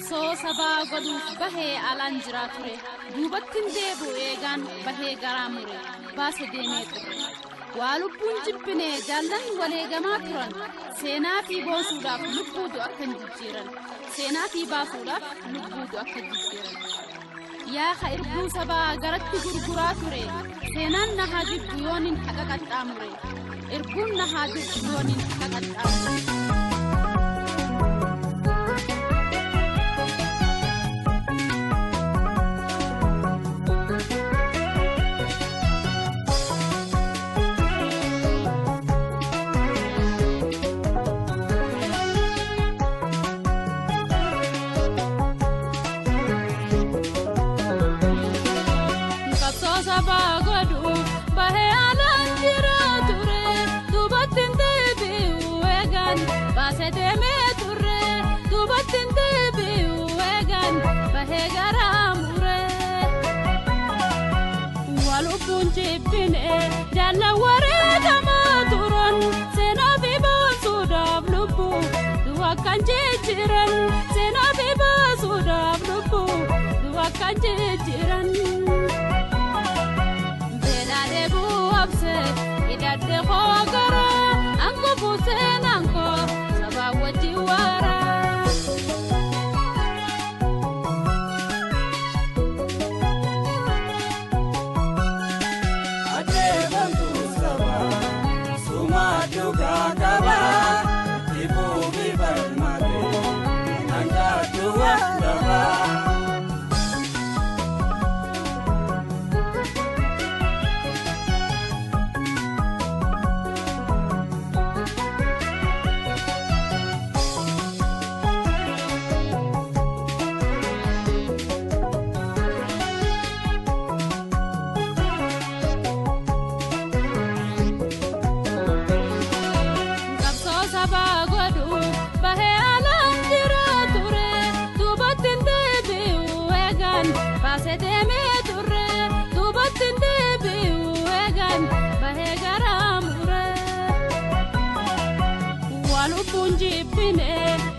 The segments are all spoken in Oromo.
qabsoo sabaa godhuuf bahee alaan jira ture duubattiin deebi'u eegaan bahee garaa mure baase deemee ture waa lubbuun jibbine jaallan waleegamaa turan seenaa fi boosuudhaaf lubbuutu akka jijjiiran seenaa fi baasuudhaaf lubbuutu akka jijjiiran yaa irbuu sabaa garatti gurguraa ture seenaan na haa jibbu yoonin haqa qaxxaamure irbuun na haa jibbu yoonin haqa qaxxaamure jalla wareda maturan sena biba sudab lubu dua kan jiran sena biba sudab lubu dua kan jiran bela debu abse idade khogara anko busen anko sabawati wara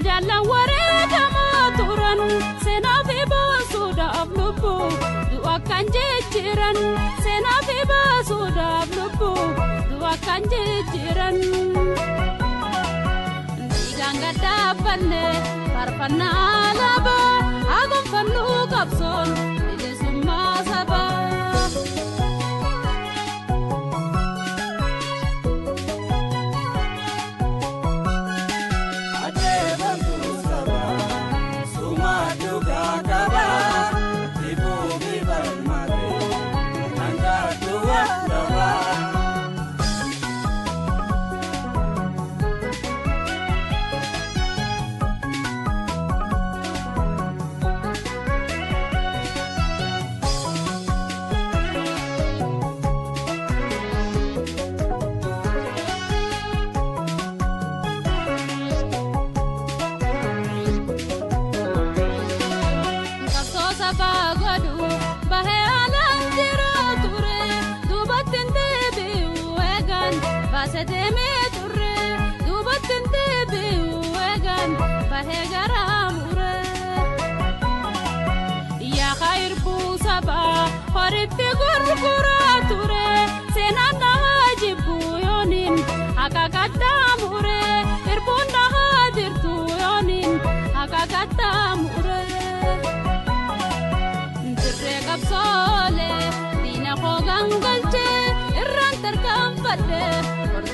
jalla wareda maturan sena biba sudab lubu dua kan jiran sena biba sudab lubu dua kan jiran diganga dapanne parpanna laba agum pannu kapson dilisumma saba sedeme turre dubatin tebe wegan bahe garamure ya khair bu saba horite gurgura ture senana hajibu yonin akakatamure irbunda hadirtu yonin akakatamure dirre kapsole dina khogangalche irran terkam fadde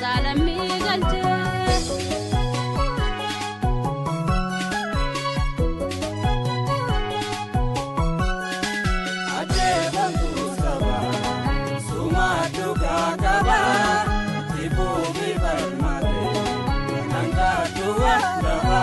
Salami galche ate bantu saba sumadu gagaba ibu bibar mate nanga dua daba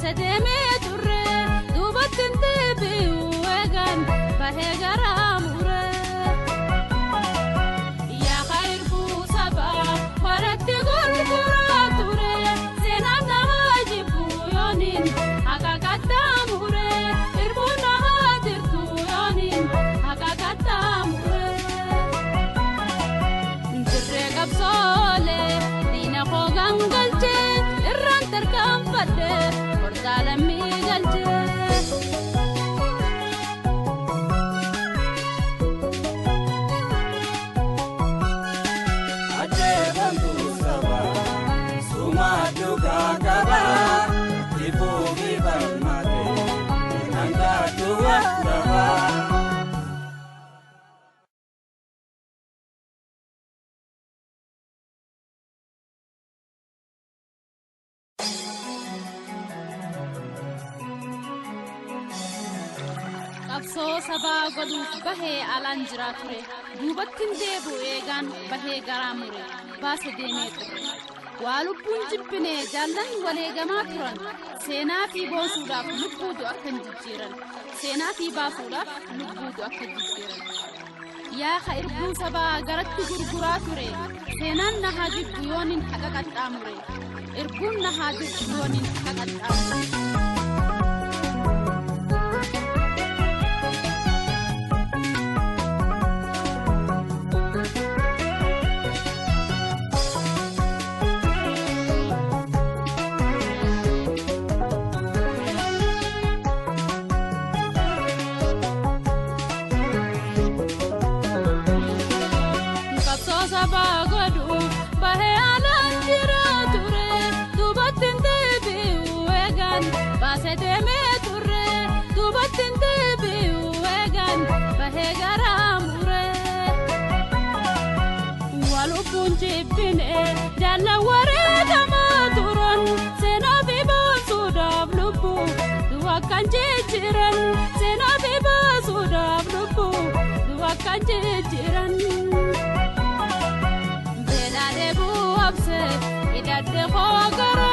Sedeme بيوغان بهي غرامورة يا خير بوسبا فرت غرغراتورة سينانا هاجبو يونين حقا كتامورة إربونا هادرتو يونين حقا كتامورة نجرق بصولة دينا خوغان قلتي الران تركان فده ورزالمي قلتي qabsoo sabaa godhuuf bahee alaan jiraa ture duubattiin deebi'u eegaan bahee garaa mure baase deemee ture waa lubbuun jibbinee jaallan waleegamaa turan seenaa fi boosuudhaaf lubbuutu akka jijjiiran seenaa fi baasuudhaaf lubbuutu akka jijjiiran yaa khairbuu sabaa garatti gurguraa ture seenaan na haa jibbu yoonin haqa qaxxaamure irbuun na haa jibbu yoonin haqa qaxxaamure jibbine jalla wareda maturan sena fi basudab lubbu duwa kan jijiran sena fi basudab lubbu duwa kan jijiran bela debu abse idade khogara